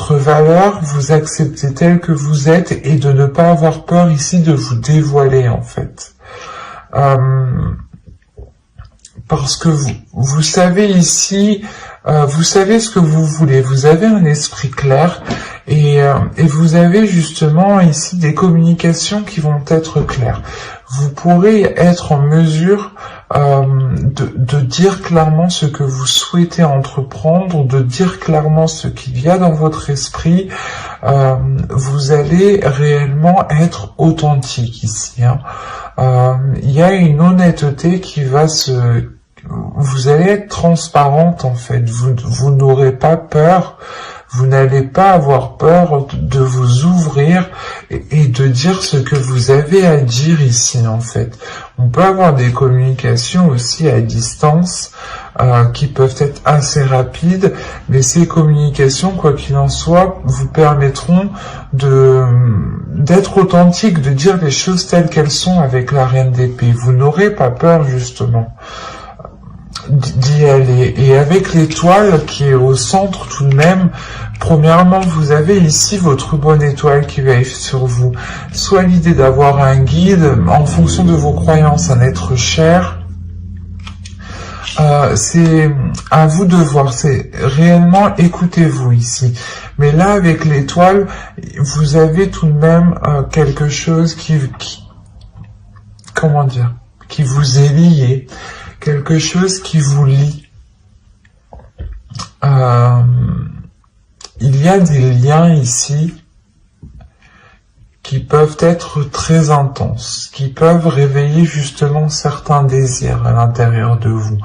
votre valeur, vous accepter tel que vous êtes et de ne pas avoir peur ici de vous dévoiler en fait. Parce que vous savez ici, vous savez ce que vous voulez, vous avez un esprit clair et vous avez justement ici des communications qui vont être claires. Vous pourrez être en mesure de dire clairement ce que vous souhaitez entreprendre, de dire clairement ce qu'il y a dans votre esprit. Vous allez réellement être authentique ici. Il y a une honnêteté qui va vous allez être transparente en fait, vous n'aurez pas peur, vous n'allez pas avoir peur de vous ouvrir et de dire ce que vous avez à dire ici en fait. On peut avoir des communications aussi à distance qui peuvent être assez rapides, mais ces communications, quoi qu'il en soit, vous permettront d'être authentique, de dire les choses telles qu'elles sont avec la Reine d'Épée. Vous n'aurez pas peur justement d'y aller. Et avec l'étoile qui est au centre tout de même, premièrement, vous avez ici votre bonne étoile qui veille sur vous. Soit l'idée d'avoir un guide, en fonction de vos croyances, un être cher. C'est à vous de voir, c'est réellement écoutez-vous ici. Mais là, avec l'étoile, vous avez tout de même quelque chose comment dire, qui vous est lié. Quelque chose qui vous lie. Il y a des liens ici qui peuvent être très intenses, qui peuvent réveiller justement certains désirs à l'intérieur de vous.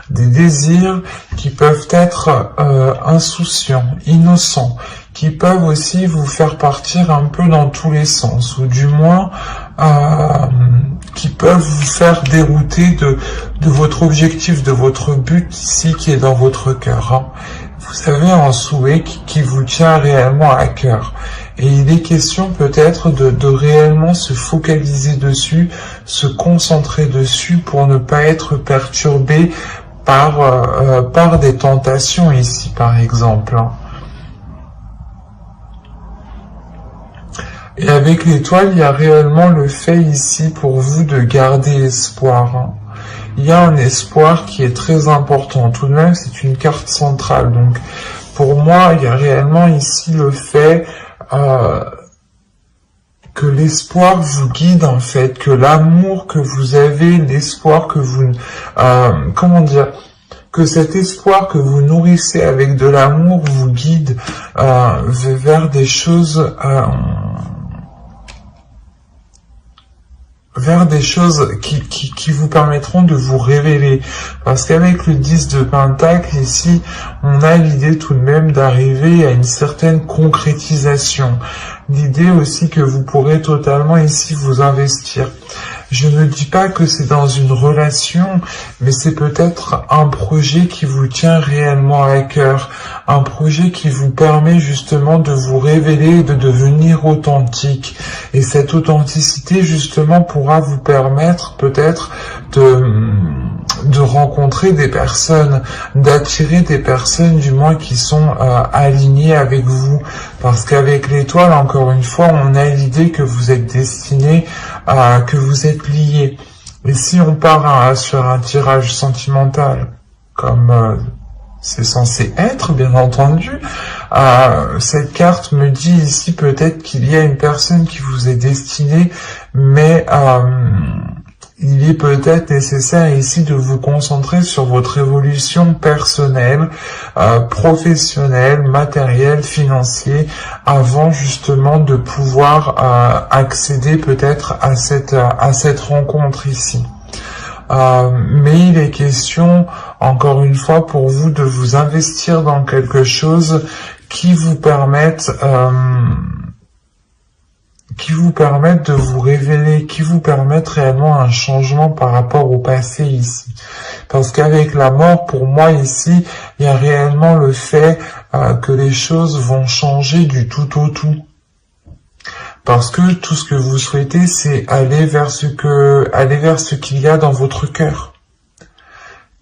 Des désirs qui peuvent être insouciants, innocents, qui peuvent aussi vous faire partir un peu dans tous les sens, ou du moins qui peuvent vous faire dérouter de votre objectif, de votre but ici qui est dans votre cœur. Vous avez un souhait qui vous tient réellement à cœur. Et il est question peut-être de réellement se focaliser dessus, se concentrer dessus pour ne pas être perturbé par des tentations ici par exemple. Et avec l'étoile, il y a réellement le fait ici pour vous de garder espoir. Il y a un espoir qui est très important. Tout de même, c'est une carte centrale. Donc, pour moi, il y a réellement ici le fait que l'espoir vous guide en fait, que l'amour que vous avez, l'espoir que vous... comment dire, que cet espoir que vous nourrissez avec de l'amour vous guide vers des choses... vers des choses qui vous permettront de vous révéler. Parce qu'avec le 10 de Pentacle, ici, on a l'idée tout de même d'arriver à une certaine concrétisation. L'idée aussi que vous pourrez totalement ici vous investir. Je ne dis pas que c'est dans une relation, mais c'est peut-être un projet qui vous tient réellement à cœur, un projet qui vous permet justement de vous révéler et de devenir authentique. Et cette authenticité justement pourra vous permettre peut-être de rencontrer des personnes, d'attirer des personnes du moins qui sont alignées avec vous. Parce qu'avec l'étoile, encore une fois, on a l'idée que vous êtes destiné, que vous êtes liés. Et si on part sur un tirage sentimental, comme c'est censé être, bien entendu, cette carte me dit ici peut-être qu'il y a une personne qui vous est destinée, mais il est peut-être nécessaire ici de vous concentrer sur votre évolution personnelle, professionnelle, matérielle, financière, avant justement de pouvoir accéder peut-être à cette rencontre ici. Mais il est question, encore une fois, pour vous de vous investir dans quelque chose qui vous permette de vous révéler, qui vous permette réellement un changement par rapport au passé ici. Parce qu'avec la mort, pour moi ici, il y a réellement le fait que les choses vont changer du tout au tout. Parce que tout ce que vous souhaitez, c'est aller vers ce qu'il y a dans votre cœur.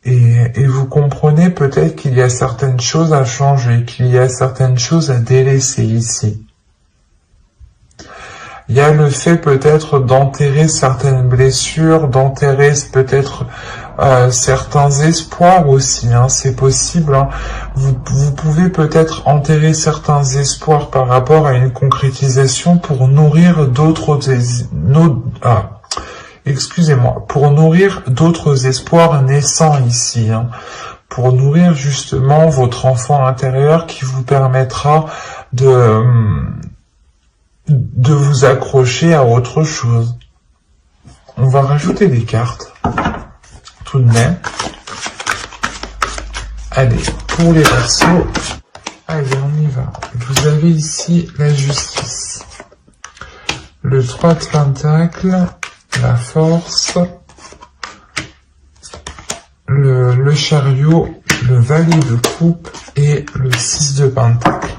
Et vous comprenez peut-être qu'il y a certaines choses à changer, qu'il y a certaines choses à délaisser ici. Il y a le fait peut-être d'enterrer certaines blessures, d'enterrer peut-être certains espoirs aussi, hein, c'est possible. Hein. Vous pouvez peut-être enterrer certains espoirs par rapport à une concrétisation pour nourrir d'autres pour nourrir d'autres espoirs naissants ici, hein, pour nourrir justement votre enfant intérieur qui vous permettra de vous accrocher à autre chose. On va rajouter des cartes, tout de même. Allez, pour les Verseaux, allez, on y va. Vous avez ici la justice, le 3 de Pentacles, la force, le chariot, le valet de coupe et le 6 de Pentacles.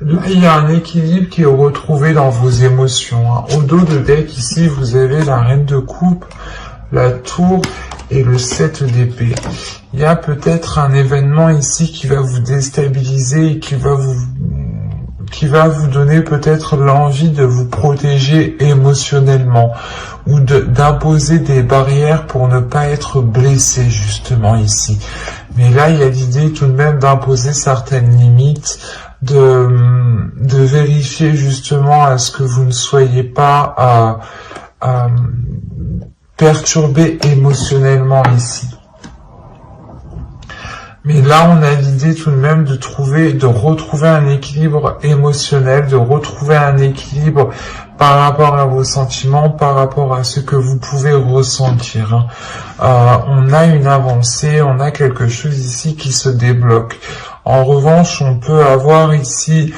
Là, il y a un équilibre qui est retrouvé dans vos émotions. Hein. Au dos de deck, ici, vous avez la reine de coupe, la tour et le 7 d'épée. Il y a peut-être un événement ici qui va vous déstabiliser et qui va vous donner peut-être l'envie de vous protéger émotionnellement ou d'imposer des barrières pour ne pas être blessé justement ici. Mais là, il y a l'idée tout de même d'imposer certaines limites, de vérifier justement à ce que vous ne soyez pas perturbé émotionnellement ici. Mais là, on a l'idée tout de même de retrouver un équilibre émotionnel, de retrouver un équilibre par rapport à vos sentiments, par rapport à ce que vous pouvez ressentir. On a une avancée, on a quelque chose ici qui se débloque. En revanche, on peut avoir ici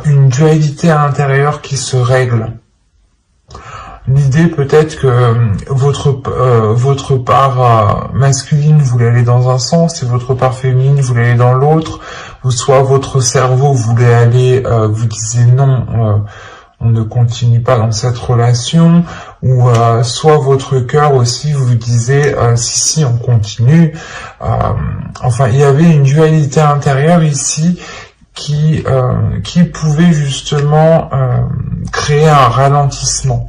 une dualité intérieure qui se règle. L'idée peut-être que votre part masculine voulait aller dans un sens et votre part féminine voulait aller dans l'autre, ou soit votre cerveau voulait aller, vous disiez non, on ne continue pas dans cette relation, ou soit votre cœur aussi vous disait si on continue. Enfin, il y avait une dualité intérieure ici qui pouvait justement créer un ralentissement.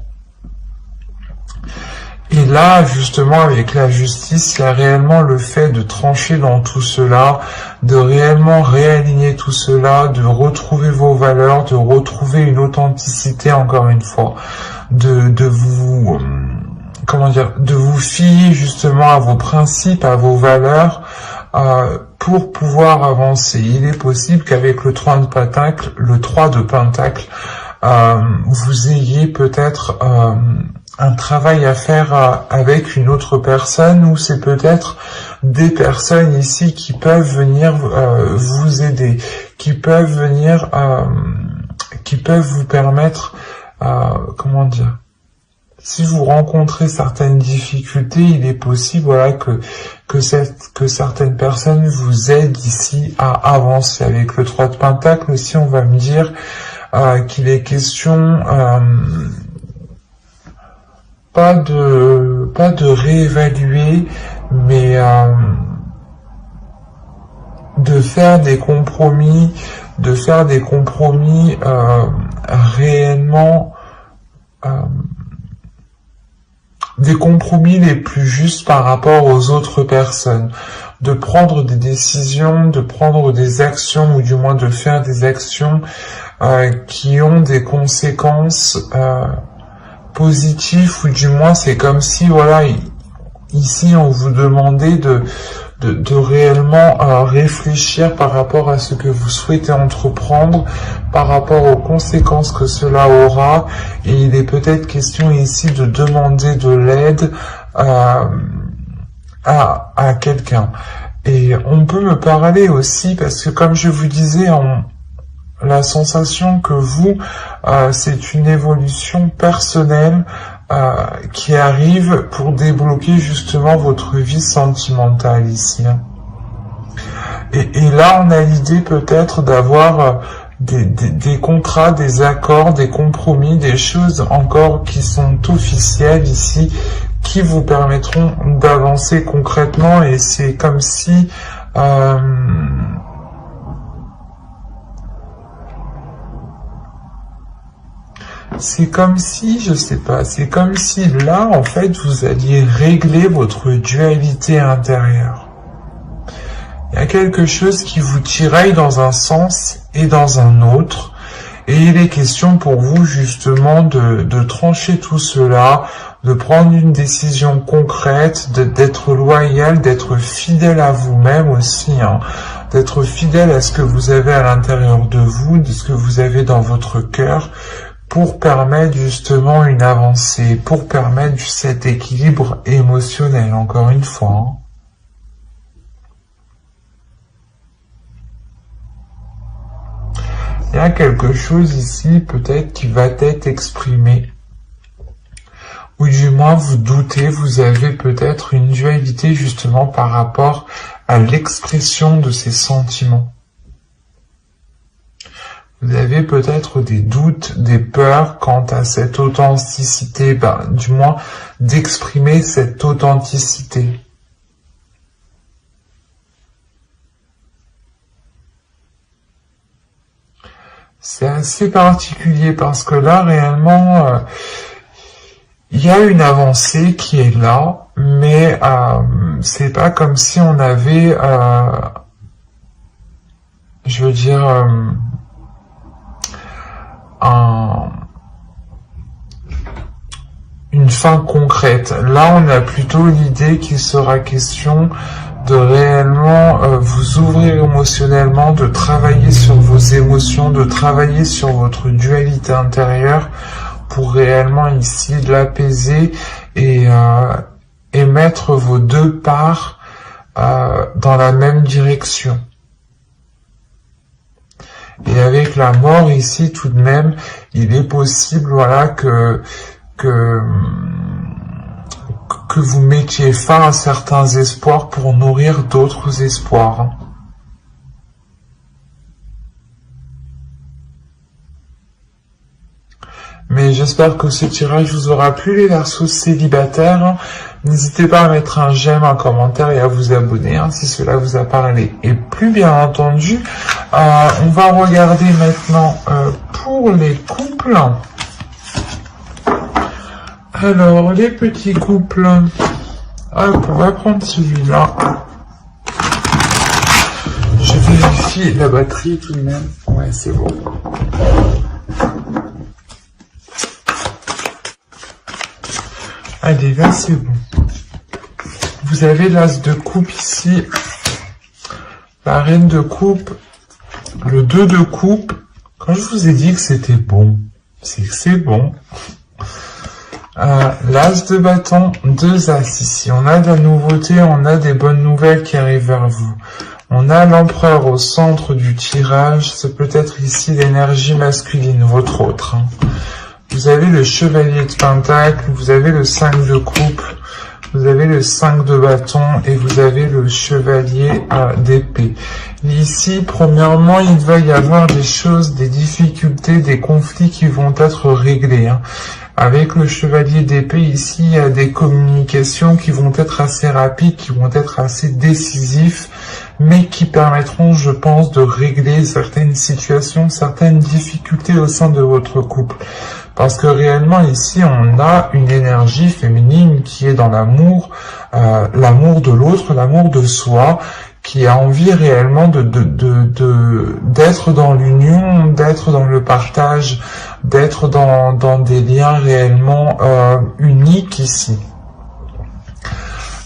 Et là, justement, avec la justice, il y a réellement le fait de trancher dans tout cela, de réellement réaligner tout cela, de retrouver vos valeurs, de retrouver une authenticité, encore une fois, de vous fier justement à vos principes, à vos valeurs, pour pouvoir avancer. Il est possible qu'avec le 3 de Pentacle, vous ayez peut-être un travail à faire avec une autre personne, ou c'est peut-être des personnes ici qui peuvent venir vous aider, qui peuvent venir, qui peuvent vous permettre, comment dire, si vous rencontrez certaines difficultés, il est possible, voilà, que certaines personnes vous aident ici à avancer. Avec le 3 de Pentacle aussi, on va me dire qu'il est question pas de réévaluer, mais de faire des compromis, réellement, des compromis les plus justes par rapport aux autres personnes, de prendre des décisions, de prendre des actions, ou du moins de faire des actions qui ont des conséquences positif, ou du moins c'est comme si, voilà, ici on vous demandait de réellement réfléchir par rapport à ce que vous souhaitez entreprendre, par rapport aux conséquences que cela aura, et il est peut-être question ici de demander de l'aide à quelqu'un. Et on peut me parler aussi, parce que comme je vous disais, la sensation que vous, c'est une évolution personnelle qui arrive pour débloquer justement votre vie sentimentale ici. Et là, on a l'idée peut-être d'avoir des contrats, des accords, des compromis, des choses encore qui sont officielles ici, qui vous permettront d'avancer concrètement, et c'est comme si je sais pas, c'est comme si là, en fait, vous alliez régler votre dualité intérieure. Il y a quelque chose qui vous tiraille dans un sens et dans un autre, et il est question pour vous justement de trancher tout cela, de prendre une décision concrète, d'être loyal, d'être fidèle à vous-même aussi, hein, d'être fidèle à ce que vous avez à l'intérieur de vous, de ce que vous avez dans votre cœur, pour permettre justement une avancée, pour permettre cet équilibre émotionnel, encore une fois. Hein. Il y a quelque chose ici, peut-être, qui va être exprimé. Ou du moins, vous doutez, vous avez peut-être une dualité justement par rapport à l'expression de ces sentiments. Vous avez peut-être des doutes, des peurs quant à cette authenticité, du moins d'exprimer cette authenticité. C'est assez particulier parce que là, réellement, il y a une avancée qui est là, mais c'est pas comme si on avait, je veux dire, une fin concrète. Là, on a plutôt l'idée qu'il sera question de réellement vous ouvrir émotionnellement, de travailler sur vos émotions, de travailler sur votre dualité intérieure pour réellement ici l'apaiser et mettre vos deux parts dans la même direction. Et avec la mort ici, tout de même, il est possible, voilà, que vous mettiez fin à certains espoirs pour nourrir d'autres espoirs. Mais j'espère que ce tirage vous aura plu, les Verseaux célibataires. N'hésitez pas à mettre un j'aime, un commentaire et à vous abonner si cela vous a parlé. Et plus bien entendu, on va regarder maintenant pour les couples. Alors, les petits couples, hop, on va prendre celui-là. Je vérifie la batterie tout de même. Ouais, c'est bon. Allez, là, c'est bon. Vous avez l'as de coupe ici, la reine de coupe, le 2 de coupe. Quand je vous ai dit que c'était bon, c'est que c'est bon. L'as de bâton, 2 as ici. On a de la nouveauté, on a des bonnes nouvelles qui arrivent vers vous. On a l'empereur au centre du tirage. C'est peut-être ici l'énergie masculine, votre autre. Hein. Vous avez le chevalier de pentacle, vous avez le 5 de coupe, vous avez le 5 de bâton et vous avez le chevalier d'épée. Ici, premièrement, il va y avoir des choses, des difficultés, des conflits qui vont être réglés. Hein. Avec le chevalier d'épée, ici, il y a des communications qui vont être assez rapides, qui vont être assez décisifs, mais qui permettront, je pense, de régler certaines situations, certaines difficultés au sein de votre couple. Parce que réellement, ici, on a une énergie féminine qui est dans l'amour, l'amour de l'autre, l'amour de soi, qui a envie réellement d'être dans l'union, d'être dans le partage, d'être dans des liens réellement uniques ici.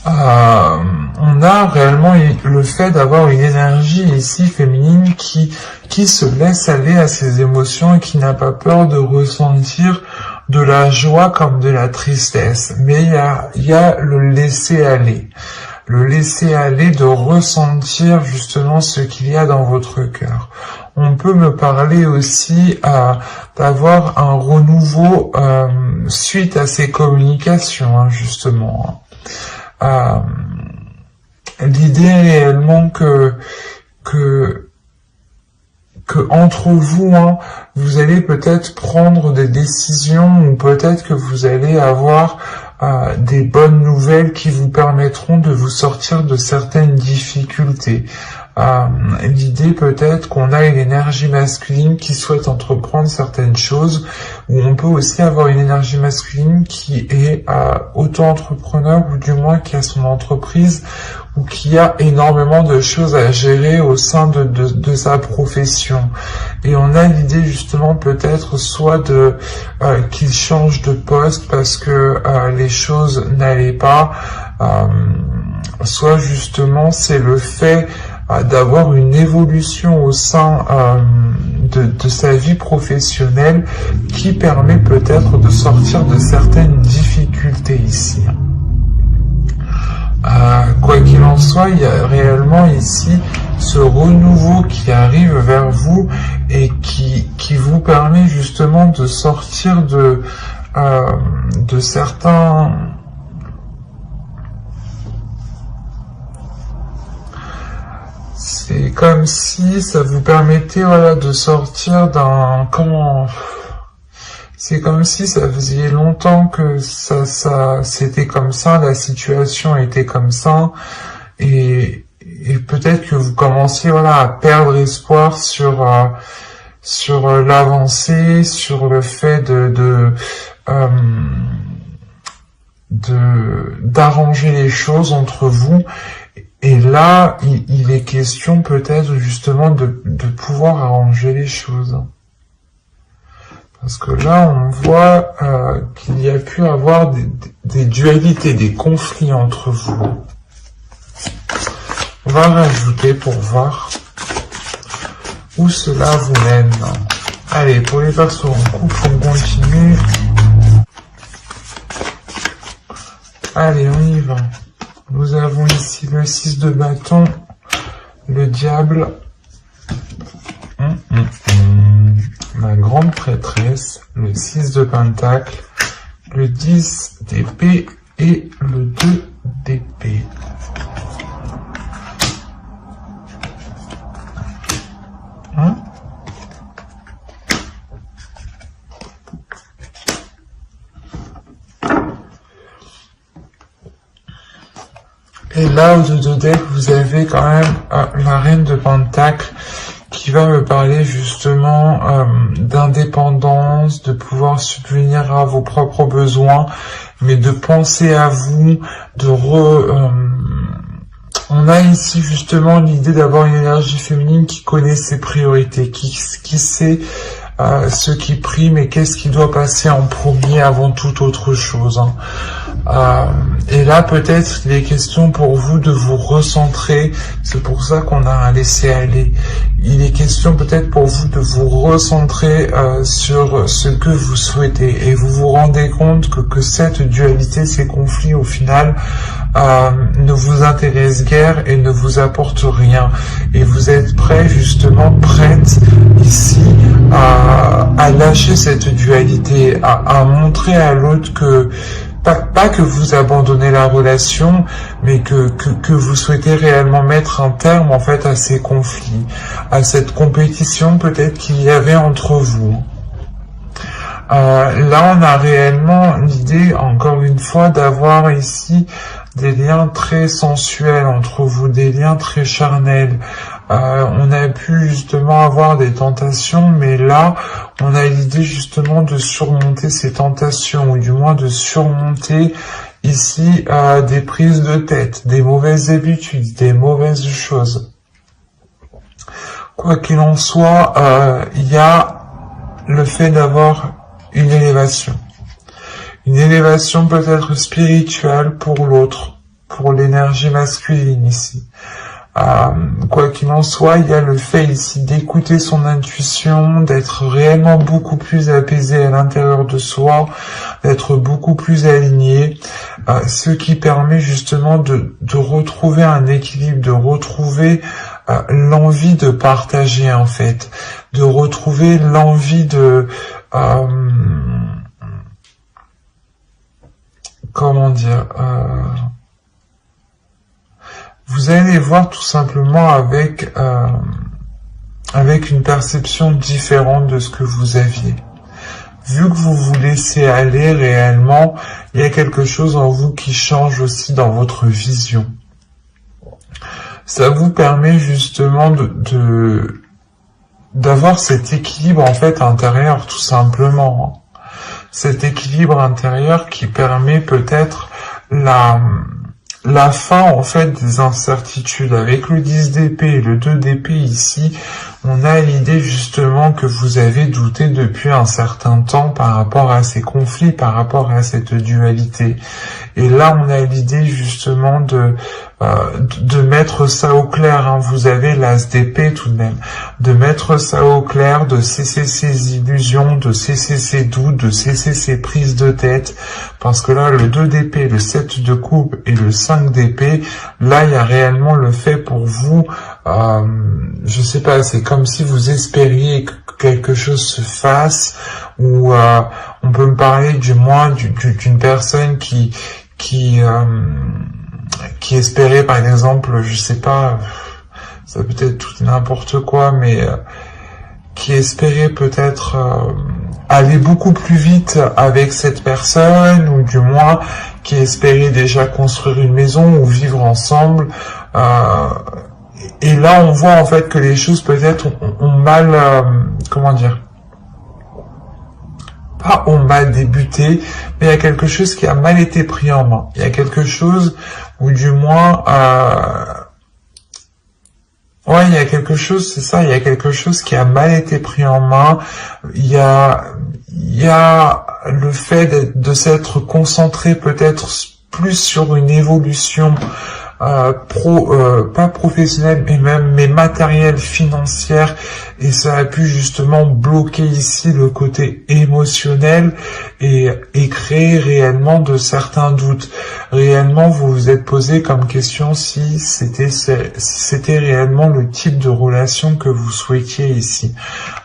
On a réellement le fait d'avoir une énergie ici féminine qui se laisse aller à ses émotions et qui n'a pas peur de ressentir de la joie comme de la tristesse. Mais il y a le laisser aller. Le laisser aller, de ressentir justement ce qu'il y a dans votre cœur. On peut me parler aussi d'avoir un renouveau suite à ces communications, hein, justement. L'idée réellement que que entre vous, hein, vous allez peut-être prendre des décisions ou peut-être que vous allez avoir des bonnes nouvelles qui vous permettront de vous sortir de certaines difficultés. L'idée peut-être qu'on a une énergie masculine qui souhaite entreprendre certaines choses, ou on peut aussi avoir une énergie masculine qui est auto-entrepreneur, ou du moins qui a son entreprise, ou qui a énormément de choses à gérer au sein de sa profession. Et on a l'idée justement peut-être soit de qu'il change de poste parce que les choses n'allaient pas, soit justement c'est le fait d'avoir une évolution au sein de sa vie professionnelle qui permet peut-être de sortir de certaines difficultés ici. Quoi qu'il en soit, il y a réellement ici ce renouveau qui arrive vers vous et qui vous permet justement de sortir de certains... C'est comme si ça vous permettait, voilà, de sortir d'un... C'est comme si ça faisait longtemps que c'était comme ça, la situation était comme ça, et peut-être que vous commenciez, voilà, à perdre espoir sur l'avancée, sur le fait d'arranger les choses entre vous. Et là, il est question peut-être justement de pouvoir arranger les choses. Parce que là, on voit qu'il y a pu avoir des dualités, des conflits entre vous. On va rajouter pour voir où cela vous mène. Allez, pour les persos en couple, on continue. Allez, on y va. Nous avons ici le 6 de bâton, le diable, la grande prêtresse, le 6 de pentacle, le 10 d'épée et le 2 d'épée. Et là, au-dessus de deck, vous avez quand même la reine de pentacle qui va me parler justement d'indépendance, de pouvoir subvenir à vos propres besoins, mais de penser à vous, on a ici justement l'idée d'avoir une énergie féminine qui connaît ses priorités, qui sait ce qui prime et qu'est-ce qui doit passer en premier avant toute autre chose. Et là, peut-être, il est question pour vous de vous recentrer. C'est pour ça qu'on a un laisser-aller. Il est question peut-être pour vous de vous recentrer sur ce que vous souhaitez. Et vous vous rendez compte que cette dualité, ces conflits, au final, ne vous intéressent guère et ne vous apportent rien. Et vous êtes prêt, justement, prête ici à lâcher cette dualité, à montrer à l'autre que pas que vous abandonnez la relation, mais que vous souhaitez réellement mettre un terme en fait à ces conflits, à cette compétition peut-être qu'il y avait entre vous. Là, on a réellement l'idée, encore une fois, d'avoir ici des liens très sensuels entre vous, des liens très charnels. On a pu justement avoir des tentations, mais là, on a l'idée justement de surmonter ces tentations, ou du moins de surmonter ici des prises de tête, des mauvaises habitudes, des mauvaises choses. Quoi qu'il en soit, il y a le fait d'avoir une élévation peut-être spirituelle pour l'autre, pour l'énergie masculine ici. Quoi qu'il en soit, il y a le fait ici d'écouter son intuition, d'être réellement beaucoup plus apaisé à l'intérieur de soi, d'être beaucoup plus aligné, ce qui permet justement de retrouver un équilibre, de retrouver l'envie de partager en fait, de retrouver l'envie de... comment dire, vous allez voir tout simplement avec avec une perception différente de ce que vous aviez. Vu que vous vous laissez aller réellement, il y a quelque chose en vous qui change aussi dans votre vision. Ça vous permet justement d'avoir cet équilibre en fait intérieur, tout simplement. Cet équilibre intérieur qui permet peut-être la fin en fait des incertitudes. Avec le 10 d'épée et le 2 d'épée ici, on a l'idée justement que vous avez douté depuis un certain temps par rapport à ces conflits, par rapport à cette dualité. Et là, on a l'idée justement de mettre ça au clair. Hein. Vous avez l'as d'épée tout de même. De mettre ça au clair, de cesser ces illusions, de cesser ces doutes, de cesser ces prises de tête. Parce que là, le 2 d'épée, le 7 de coupe et le 5 d'épée, là, il y a réellement le fait pour vous, je sais pas, c'est comme si vous espériez que quelque chose se fasse, ou on peut me parler du moins d'une personne qui espérait par exemple, je sais pas, ça peut être tout n'importe quoi, mais qui espérait peut-être aller beaucoup plus vite avec cette personne, ou du moins qui espérait déjà construire une maison ou vivre ensemble. Et là, on voit en fait que les choses peut-être ont mal, comment dire, pas ont mal débuté, mais il y a quelque chose qui a mal été pris en main. Il y a quelque chose, ou du moins, ouais, il y a quelque chose, c'est ça, il y a quelque chose qui a mal été pris en main. Il y a le fait de s'être concentré peut-être plus sur une évolution pas professionnelle, mais matérielle, financière, et ça a pu justement bloquer ici le côté émotionnel et créer réellement de certains doutes. Réellement, vous vous êtes posé comme question si c'était réellement le type de relation que vous souhaitiez ici.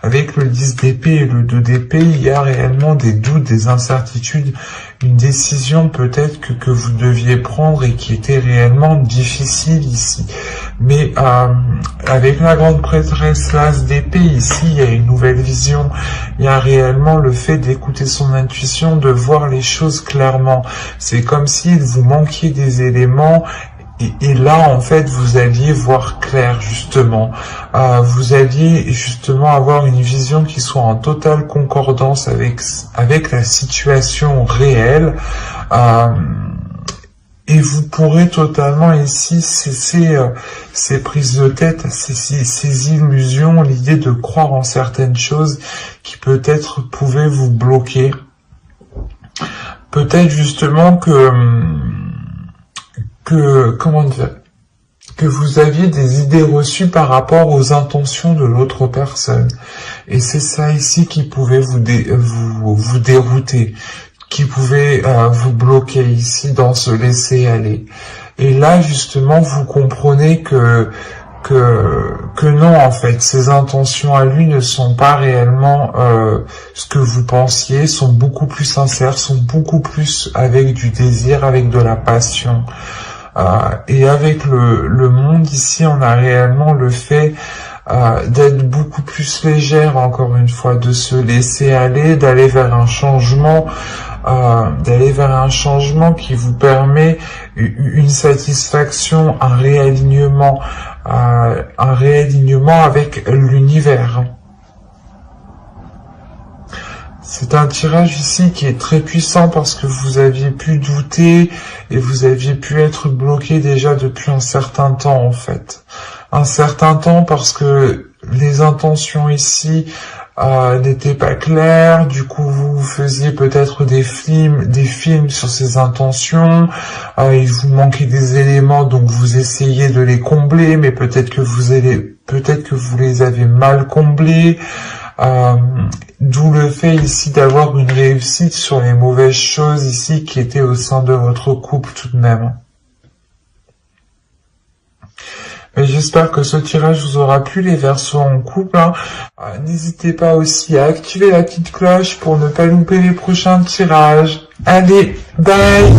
Avec le 10 d'épée et le 2 d'épée, il y a réellement des doutes, des incertitudes, une décision peut-être que vous deviez prendre et qui était réellement difficile ici. Mais avec la grande prêtresse, l'as d'épée, ici, il y a une nouvelle vision. Il y a réellement le fait d'écouter son intuition, de voir les choses clairement. C'est comme si vous manquiez des éléments. Et là, en fait, vous alliez voir clair, justement. Vous alliez, justement, avoir une vision qui soit en totale concordance avec la situation réelle. Et vous pourrez totalement, ici, cesser ces prises de tête, ces illusions, l'idée de croire en certaines choses qui peut-être pouvaient vous bloquer. Peut-être, justement, comment dire, que vous aviez des idées reçues par rapport aux intentions de l'autre personne. Et c'est ça ici qui pouvait vous dérouter, qui pouvait vous bloquer ici dans ce laisser aller. Et là, justement, vous comprenez que non, en fait, ces intentions à lui ne sont pas réellement ce que vous pensiez, sont beaucoup plus sincères, sont beaucoup plus avec du désir, avec de la passion. Et avec le monde ici, on a réellement le fait d'être beaucoup plus légère, encore une fois, de se laisser aller, d'aller vers un changement, qui vous permet une satisfaction, un réalignement avec l'univers. C'est un tirage ici qui est très puissant parce que vous aviez pu douter et vous aviez pu être bloqué déjà depuis un certain temps, en fait. Un certain temps parce que les intentions ici n'étaient pas claires, du coup vous faisiez peut-être des films sur ces intentions, il vous manquait des éléments, donc vous essayez de les combler, mais peut-être que vous les avez mal comblés. D'où le fait ici d'avoir une réussite sur les mauvaises choses ici qui étaient au sein de votre couple tout de même. Mais j'espère que ce tirage vous aura plu, les Verseaux en couple. N'hésitez pas aussi à activer la petite cloche pour ne pas louper les prochains tirages. Allez, bye!